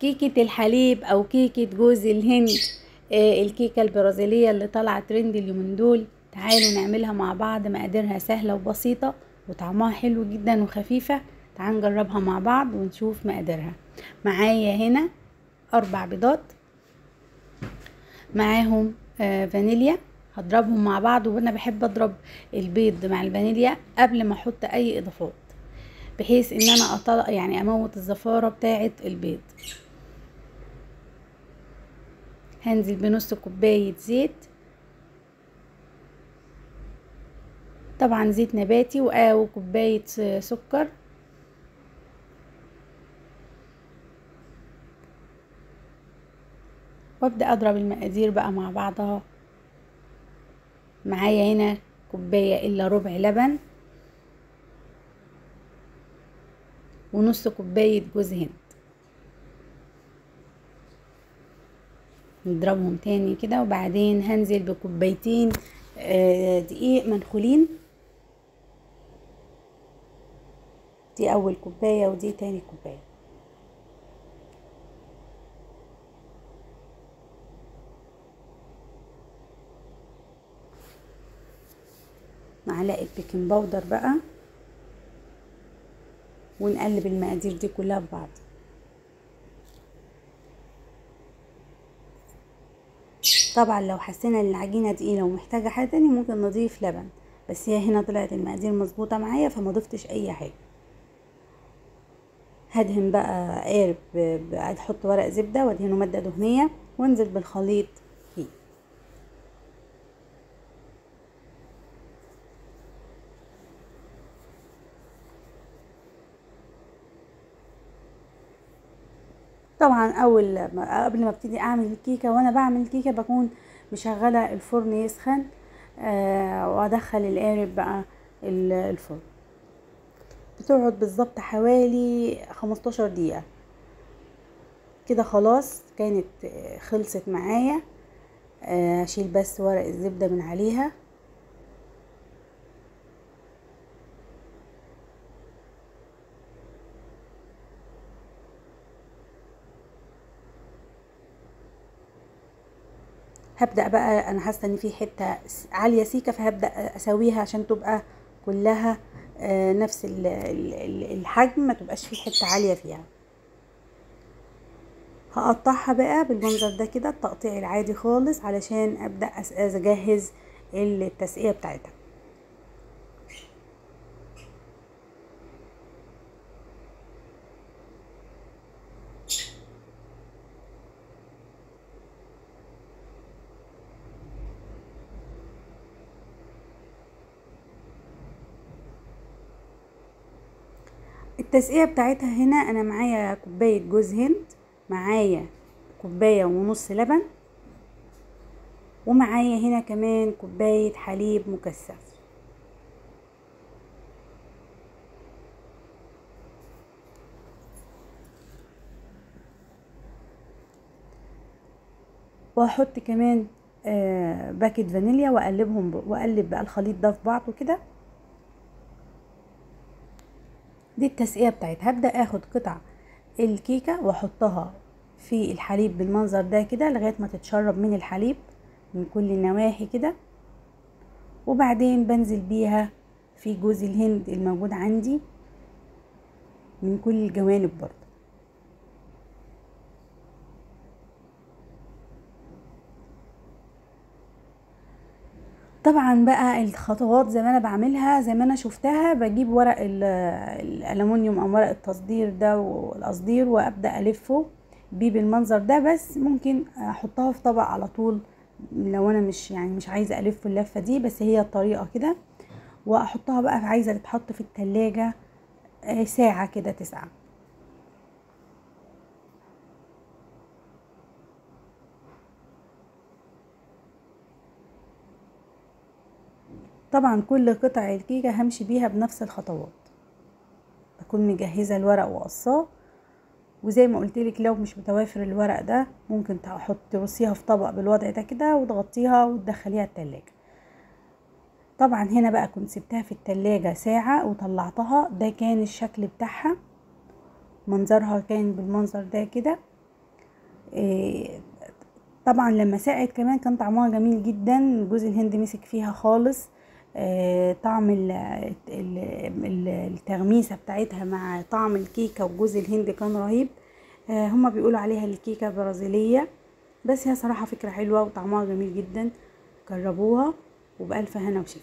كيكة الحليب او كيكة جوز الهند، الكيكة البرازيلية اللي طالعة ترند اليومين دول. تعالوا نعملها مع بعض. مقاديرها سهلة وبسيطة وطعمها حلو جدا وخفيفة. تعالوا نجربها مع بعض ونشوف مقاديرها. معايا هنا 4 بيضات، معاهم فانيليا. هضربهم مع بعض، وانا بحب اضرب البيض مع الفانيليا قبل ما احط اي اضافات، بحيث ان انا اطلع يعني اموت الزفارة بتاعة البيض. هنزل بنص كوباية زيت، طبعا زيت نباتي، وكوباية سكر، وابدأ اضرب المقادير بقى مع بعضها. معايا هنا كوباية الا ربع لبن، ونص كوباية جوز هند. نضربهم تاني كده، وبعدين هنزل بكوبايتين دقيق منخولين. دي اول كوباية ودي تاني كوباية. معلقة بيكنج باودر بقى، ونقلب المقادير دي كلها ببعض. طبعا لو حسينا ان العجينة تقيلة ومحتاجة حاجة تاني ممكن نضيف لبن، بس هي هنا طلعت المقادير مظبوطة معايا فما ضفتش اي حاجة. هدهن بقى قارب، احط ورق زبدة وادهنه مادة دهنية، وانزل بالخليط فيه. طبعا قبل ما ابتدي اعمل الكيكه، وانا بعمل الكيكه بكون مشغله الفرن يسخن، وادخل القارب بقى الفرن. بتقعد بالظبط حوالي 15 دقيقه كده. خلاص كانت خلصت معايا. اشيل بس ورق الزبده من عليها. هبدأ بقى، انا حاسه ان في حته عاليه سيكه، فهبدأ اسويها عشان تبقى كلها نفس الحجم، ما تبقاش في حته عاليه فيها. هقطعها بقى بالمنظر ده كده، التقطيع العادي خالص، علشان ابدأ اجهز التسقية بتاعتها. التسقية بتاعتها هنا انا معايا كوباية جوز هند، معايا كوباية ونص لبن، ومعايا هنا كمان كوباية حليب مكثف. وهحط كمان باكت فانيليا، واقلب بقى الخليط ده في بعضه كده. دي التسقية بتاعتها. هبدأ اخد قطع الكيكة واحطها في الحليب بالمنظر ده كده، لغاية ما تتشرب من الحليب من كل النواحي كده. وبعدين بنزل بيها في جوز الهند الموجود عندي من كل الجوانب برضه. طبعا بقى الخطوات زي ما انا بعملها، زي ما انا شفتها، بجيب ورق الالومنيوم او ورق التصدير ده والقصدير، وابدا الفه بيه بالمنظر ده. بس ممكن احطها في طبق على طول لو انا مش عايزه الف اللفه دي، بس هي الطريقه كده. واحطها بقى، عايزه تتحط في التلاجة ساعه كده تسقع. طبعا كل قطع الكيكه همشي بيها بنفس الخطوات. بكون مجهزه الورق وقصاه، وزي ما قلتلك لو مش متوافر الورق ده ممكن ترصيها في طبق بالوضع ده كده، وتغطيها وتدخليها التلاجة. طبعا هنا بقى كنت سبتها في التلاجة ساعة وطلعتها. ده كان الشكل بتاعها، منظرها كان بالمنظر ده كده. طبعا لما سقعت كمان كان طعمها جميل جدا، جوز الهند مسك فيها خالص. طعم التغميسة بتاعتها مع طعم الكيكة وجوز الهند كان رهيب. هما بيقولوا عليها الكيكة برازيلية، بس هي صراحة فكرة حلوة وطعمها جميل جدا. جربوها وبألف هنا وشفا.